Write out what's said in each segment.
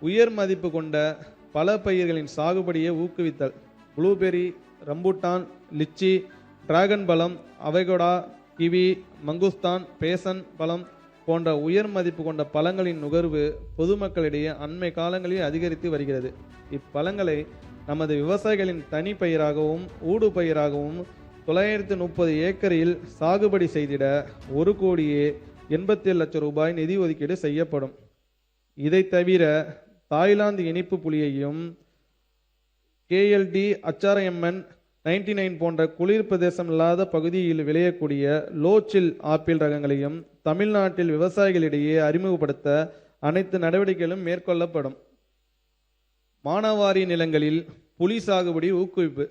உயர் மதிப்பு கொண்ட பல பயிர்களின் சாகுபடியை ஊக்குவித்தல். ப்ளூபெர்ரி, ரம்பூட்டான், லிச்சி, டிராகன் பழம், அவகோடா, கிவி, மங்குஸ்தான், பேசன் பழம் போன்ற உயர் மதிப்பு கொண்ட பழங்களின் நுகர்வு பொதுமக்களிடையே அண்மை காலங்களில் அதிகரித்து வருகிறது. இப்பழங்களை நமது விவசாயிகளின் தனி பயிராகவும் ஊடு பயிராகவும் 930 ஏக்கரில் சாகுபடி செய்திட 1,87,00,000 ரூபாய் நிதி ஒதுக்கீடு செய்யப்படும். இதை தவிர தாய்லாந்து இனிப்பு புளியையும் KLD HRMN 99 போன்ற குளிர் பிரதேசம் இல்லாத பகுதியில் விளையக்கூடிய லோச்சில் ஆப்பிள் ரகங்களையும் தமிழ்நாட்டில் விவசாயிகளிடையே அறிமுகப்படுத்த அனைத்து நடவடிக்கைகளும் மேற்கொள்ளப்படும். மானாவாரி நிலங்களில் புளி சாகுபடி ஊக்குவிப்பு.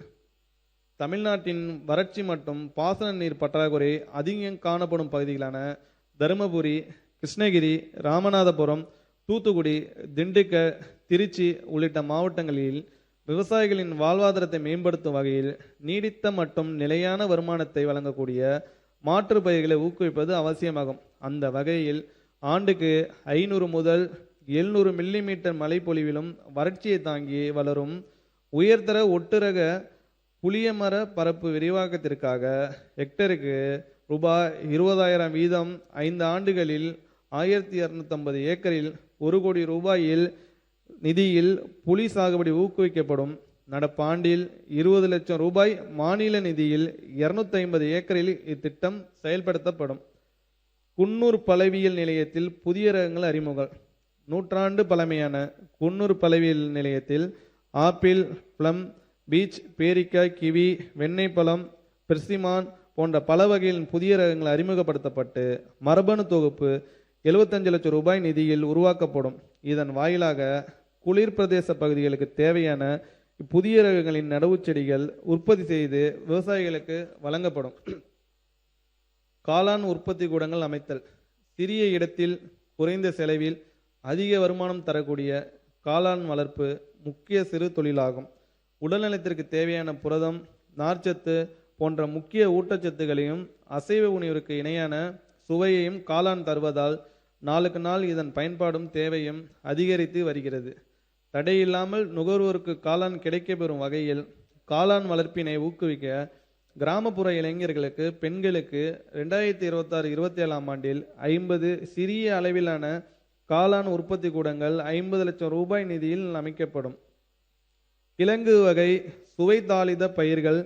தமிழ்நாட்டின் வறட்சி மற்றும் பாசன நீர் பற்றாக்குறை அதிகம் காணப்படும் பகுதிகளான தருமபுரி, கிருஷ்ணகிரி, ராமநாதபுரம், தூத்துக்குடி, திண்டுக்கல், திருச்சி உள்ளிட்ட மாவட்டங்களில் விவசாயிகளின் வாழ்வாதாரத்தை மேம்படுத்தும் வகையில் நீடித்த மற்றும் நிலையான வருமானத்தை வழங்கக்கூடிய மாற்று பயிர்களை ஊக்குவிப்பது அவசியமாகும். அந்த வகையில் ஆண்டுக்கு 500 முதல் 700 மில்லிமீட்டர் மழை பொழிவிலும் வறட்சியை தாங்கி வளரும் உயர்தர ஒட்டுரக புளியமர பரப்பு விரிவாக்கத்திற்காக ஹெக்டருக்கு ரூபாய் 20,000 வீதம் 5 ஆண்டுகளில் 1250 ஏக்கரில் 1 கோடி ரூபாயில் நிதியில் புலி சாகுபடி ஊக்குவிக்கப்படும். நடப்பாண்டில் 20 லட்சம் ரூபாய் மாநில நிதியில் 250 ஏக்கரில் இத்திட்டம் செயல்படுத்தப்படும். குன்னூர் பழவியல் நிலையத்தில் புதிய ரகங்கள் அறிமுகம். நூற்றாண்டு பழமையான குன்னூர் பழவியல் நிலையத்தில் ஆப்பிள், பிளம், பீச், பேரிக்காய், கிவி, வெண்ணெய் பழம், பெர்சிமான் போன்ற பல வகைகளின் புதிய ரகங்கள் அறிமுகப்படுத்தப்பட்டு மரபணு தொகுப்பு 75 லட்சம் ரூபாய் நிதியில் உருவாக்கப்படும். இதன் வாயிலாக குளிர் பிரதேச பகுதிகளுக்கு தேவையான புதிய ரகங்களின் நடவு செடிகள் உற்பத்தி செய்து விவசாயிகளுக்கு வழங்கப்படும். காளான் உற்பத்தி கூடங்கள் அமைத்தல். சிறிய இடத்தில் குறைந்த செலவில் அதிக வருமானம் தரக்கூடிய காளான் வளர்ப்பு முக்கிய சிறு தொழிலாகும். உடல்நலத்திற்கு தேவையான புரதம், நார்ச்சத்து போன்ற முக்கிய ஊட்டச்சத்துக்களையும் அசைவ உணவிற்கு இணையான சுவையையும் காளான் தருவதால் நாளுக்கு நாள் இதன் பயன்பாடும் தேவையும் அதிகரித்து வருகிறது. தடையில்லாமல் நுகர்வோருக்கு காளான் கிடைக்கப்பெறும் வகையில் காளான் வளர்ப்பினை ஊக்குவிக்க கிராமப்புற இளைஞர்களுக்கு, பெண்களுக்கு 2026-27 ஆண்டில் 50 சிறிய அளவிலான காளான் உற்பத்தி கூடங்கள் 50 லட்சம் ரூபாய் நிதியில் அமைக்கப்படும். கிழங்கு வகை சுவை தாளித பயிர்கள்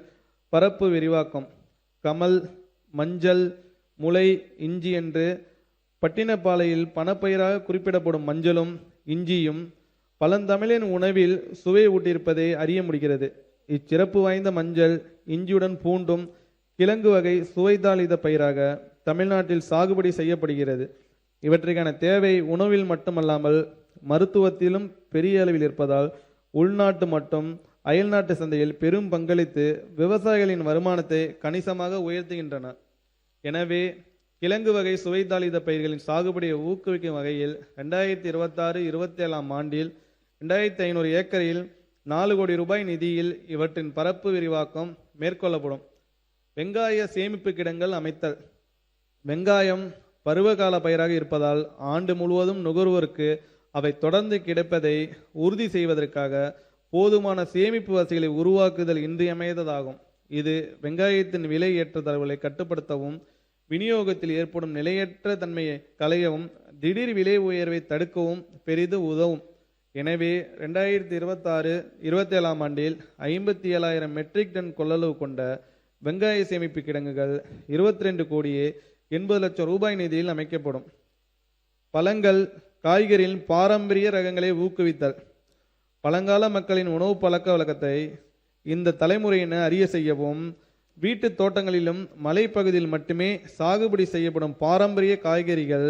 பரப்பு விரிவாக்கம். கமல், மஞ்சள், முளை, இஞ்சி என்று பட்டினப்பாலையில் பணப்பயிராக குறிப்பிடப்படும் மஞ்சளும் இஞ்சியும் பழந்தமிழின் உணவில் சுவை ஊட்டியிருப்பதை அறிய முடிகிறது. இச்சிறப்பு வாய்ந்த மஞ்சள் இஞ்சியுடன் பூண்டும் கிழங்கு வகை சுவை தாளித பயிராக தமிழ்நாட்டில் சாகுபடி செய்யப்படுகிறது. இவற்றிற்கான தேவை உணவில் மட்டுமல்லாமல் மருத்துவத்திலும் பெரிய அளவில் இருப்பதால் உள்நாட்டு மற்றும் அயல்நாட்டு சந்தையில் பெரும் பங்களித்து விவசாயிகளின் வருமானத்தை கணிசமாக உயர்த்துகின்றன. எனவே கிழங்கு வகை சுவைதாளித பயிர்களின் சாகுபடியை ஊக்குவிக்கும் வகையில் 2026-27 ஆண்டில் 2500 ஏக்கரில் 4 கோடி ரூபாய் நிதியில் இவற்றின் பரப்பு விரிவாக்கம் மேற்கொள்ளப்படும். வெங்காய சேமிப்பு கிடங்கள் அமைத்தல். வெங்காயம் பருவகால பயிராக இருப்பதால் ஆண்டு முழுவதும் நுகர்வோருக்கு அவை தொடர்ந்து கிடைப்பதை உறுதி செய்வதற்காக போதுமான சேமிப்பு வசதிகளை உருவாக்குதல் இன்றியமையாததாகும். இது வெங்காயத்தின் விலை ஏற்றத்தாழ்வுகளை கட்டுப்படுத்தவும், விநியோகத்தில் ஏற்படும் நிலையற்ற தன்மையை களையவும், திடீர் விலை உயர்வை தடுக்கவும் பெரிதும் உதவும். எனவே 2026-27 ஆண்டில் 57,000 மெட்ரிக் டன் கொள்ளளவு கொண்ட வெங்காய சேமிப்பு கிடங்குகள் 22,80 லட்சம் ரூபாய் நிதியில் அமைக்கப்படும். பழங்கள், காய்கறிகளின் பாரம்பரிய ரகங்களை ஊக்குவித்தல். பழங்கால மக்களின் உணவு பழக்க வழக்கத்தை இந்த தலைமுறையினர் அறிய செய்யவும், வீட்டு தோட்டங்களிலும் மலைப்பகுதியில் மட்டுமே சாகுபடி செய்யப்படும் பாரம்பரிய காய்கறிகள்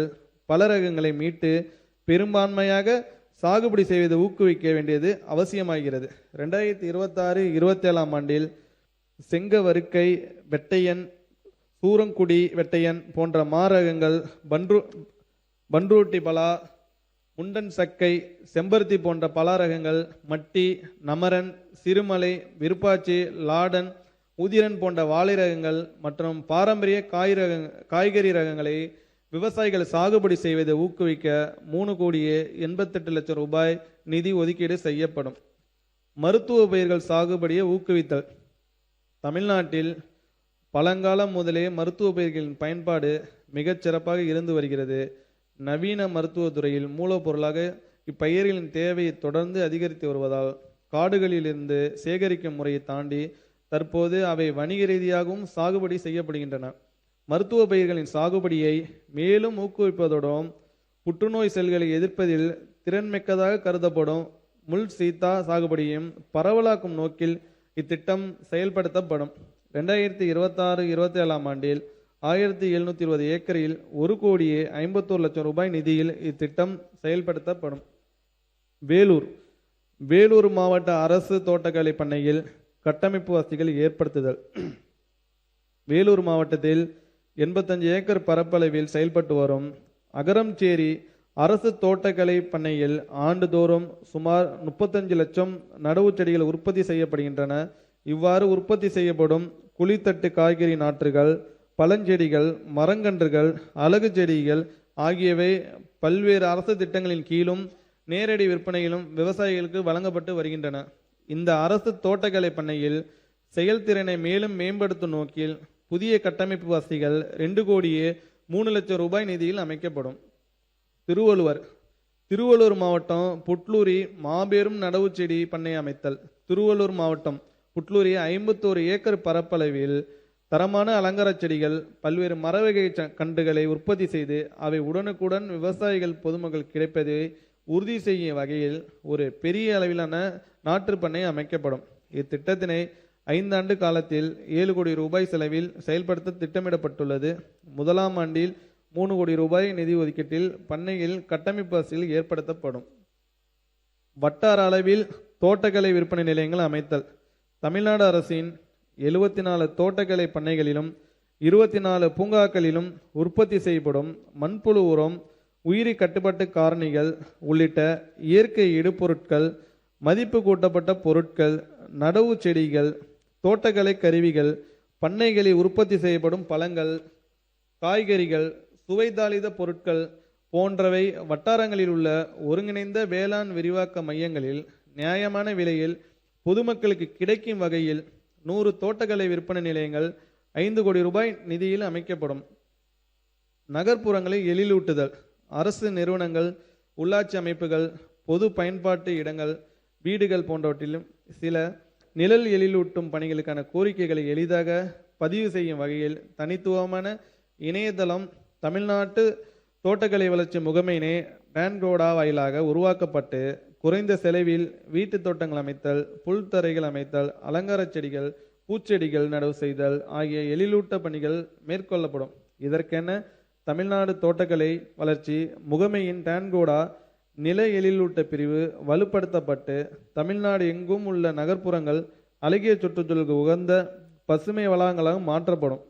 பல ரகங்களை மீட்டு பெரும்பான்மையாக சாகுபடி செய்வதை ஊக்குவிக்க வேண்டியது அவசியமாகிறது. 2026-27 ஆண்டில் செங்கவருக்கை, வெட்டையன், சூரங்குடி வெட்டையன் போன்ற மாரகங்கள், பன்ருட்டி பலா, முண்டன் சக்கை, செம்பருத்தி போன்ற பல ரகங்கள், மட்டி, நமரன், சிறுமலை, விருப்பாச்சி, லாடன், உதிரன் போன்ற வாழை ரகங்கள் மற்றும் பாரம்பரிய காய்கறி ரகங்களை விவசாயிகள் சாகுபடி செய்வதை ஊக்குவிக்க 3,88,00,000 ரூபாய் நிதி ஒதுக்கீடு செய்யப்படும். மருத்துவ பயிர்கள் சாகுபடியை ஊக்குவித்தல். தமிழ்நாட்டில் பழங்காலம் முதலே மருத்துவ பயிர்களின் பயன்பாடு மிகச் சிறப்பாக இருந்து வருகிறது. நவீன மருத்துவத்துறையில் மூலப்பொருளாக இப்பயிர்களின் தேவையை தொடர்ந்து அதிகரித்து வருவதால் காடுகளிலிருந்து சேகரிக்கும் முறையை தாண்டி தற்போது அவை வணிக ரீதியாகவும் சாகுபடி செய்யப்படுகின்றன. மருத்துவ பயிர்களின் சாகுபடியை மேலும் ஊக்குவிப்பதோடும் புற்றுநோய் செல்களை எதிர்ப்பதில் திறன்மிக்கதாக கருதப்படும் முள் சீத்தா சாகுபடியையும் பரவலாக்கும் நோக்கில் இத்திட்டம் செயல்படுத்தப்படும். 2026-27 ஆண்டில் 1720 ஏக்கரில் 1,51,00,000 ரூபாய் நிதியில் இத்திட்டம் செயல்படுத்தப்படும். வேலூர் மாவட்ட அரசு தோட்டக்கலை பண்ணையில் கட்டமைப்பு வசதிகள் ஏற்படுத்துதல். வேலூர் மாவட்டத்தில் 85 ஏக்கர் பரப்பளவில் செயல்பட்டு வரும் அகரம்சேரி அரசு தோட்டக்கலை பண்ணையில் ஆண்டுதோறும் சுமார் 35 லட்சம் நடவு செடிகள் உற்பத்தி செய்யப்படுகின்றன. இவ்வாறு உற்பத்தி செய்யப்படும் குழித்தட்டு காய்கறி நாற்றுகள், பழஞ்செடிகள், மரங்கன்றுகள், அழகு செடிகள் ஆகியவை பல்வேறு அரசு திட்டங்களின் கீழும் நேரடி விற்பனையிலும் விவசாயிகளுக்கு வழங்கப்பட்டு வருகின்றன. இந்த அரசு தோட்டக்கலை பண்ணையில் செயல்திறனை மேலும் மேம்படுத்தும் நோக்கில் புதிய கட்டமைப்பு வசதிகள் 2,03,00,000 ரூபாய் நிதியில் அமைக்கப்படும். திருவள்ளூர் மாவட்டம் புட்லூரி மாபெரும் நடவு செடி பண்ணை அமைத்தல். திருவள்ளூர் மாவட்டம் புட்லூரி 51 ஏக்கர் பரப்பளவில் தரமான அலங்கார செடிகள், பல்வேறு மரவகை கன்றுகளை உற்பத்தி செய்து அவை உடனுக்குடன் விவசாயிகள் பொதுமக்கள் கிடைப்பதை உறுதி செய்யும் வகையில் ஒரு பெரிய அளவிலான நாற்று பண்ணை அமைக்கப்படும். இத்திட்டத்தினை 5 ஆண்டு காலத்தில் 7 கோடி ரூபாய் செலவில் செயல்படுத்த திட்டமிடப்பட்டுள்ளது. முதலாம் ஆண்டில் 3 கோடி ரூபாய் நிதி ஒதுக்கீட்டில் பண்ணையில் கட்டமைப்பு வசதிகள் ஏற்படுத்தப்படும். வட்டார அளவில் தோட்டக்கலை விற்பனை நிலையங்கள் அமைத்தல். தமிழ்நாடு அரசின் 74 தோட்டக்கலை பண்ணைகளிலும் 24 பூங்காக்களிலும் உற்பத்தி செய்யப்படும் மண்புழு உரம், உயிரி கட்டுப்பாட்டு காரணிகள் உள்ளிட்ட இயற்கை இடுபொருட்கள், மதிப்பு கூட்டப்பட்ட பொருட்கள், நடவு செடிகள், தோட்டக்கலை கருவிகள், பண்ணைகளில் உற்பத்தி செய்யப்படும் பழங்கள், காய்கறிகள், சுவைதாளித பொருட்கள் போன்றவை வட்டாரங்களில் உள்ள ஒருங்கிணைந்த வேளாண் விரிவாக்க மையங்களில் நியாயமான விலையில் பொதுமக்களுக்கு கிடைக்கும் வகையில் 100 தோட்டக்கலை விற்பனை நிலையங்கள் 5 கோடி ரூபாய் நிதியில் அமைக்கப்படும். நகர்ப்புறங்களை எழிலூட்டுதல். அரசு நிறுவனங்கள், உள்ளாட்சி அமைப்புகள், பொது பயன்பாட்டு இடங்கள், வீடுகள் போன்றவற்றிலும் சில நிழல் எழிலூட்டும் பணிகளுக்கான கோரிக்கைகளை எளிதாக பதிவு செய்யும் வகையில் தனித்துவமான இணையதளம் தமிழ்நாட்டு தோட்டக்கலை வளர்ச்சி முகமையினை டான்கோடா வாயிலாக உருவாக்கப்பட்டு குறைந்த செலவில் வீட்டு தோட்டங்கள் அமைத்தல், புல்தரைகள் அமைத்தல், அலங்கார செடிகள், பூச்செடிகள் நடவு செய்தல் ஆகிய எழிலூட்ட பணிகள் மேற்கொள்ளப்படும். இதற்கென தமிழ்நாடு தோட்டக்கலை வளர்ச்சி முகமையின் டான்கோடா நில எழிலூட்ட பிரிவு வலுப்படுத்தப்பட்டு தமிழ்நாடு எங்கும் உள்ள நகர்ப்புறங்கள் அழகிய சுற்றுச்சூழலுக்கு உகந்த பசுமை வளாகங்களாக மாற்றப்படும்.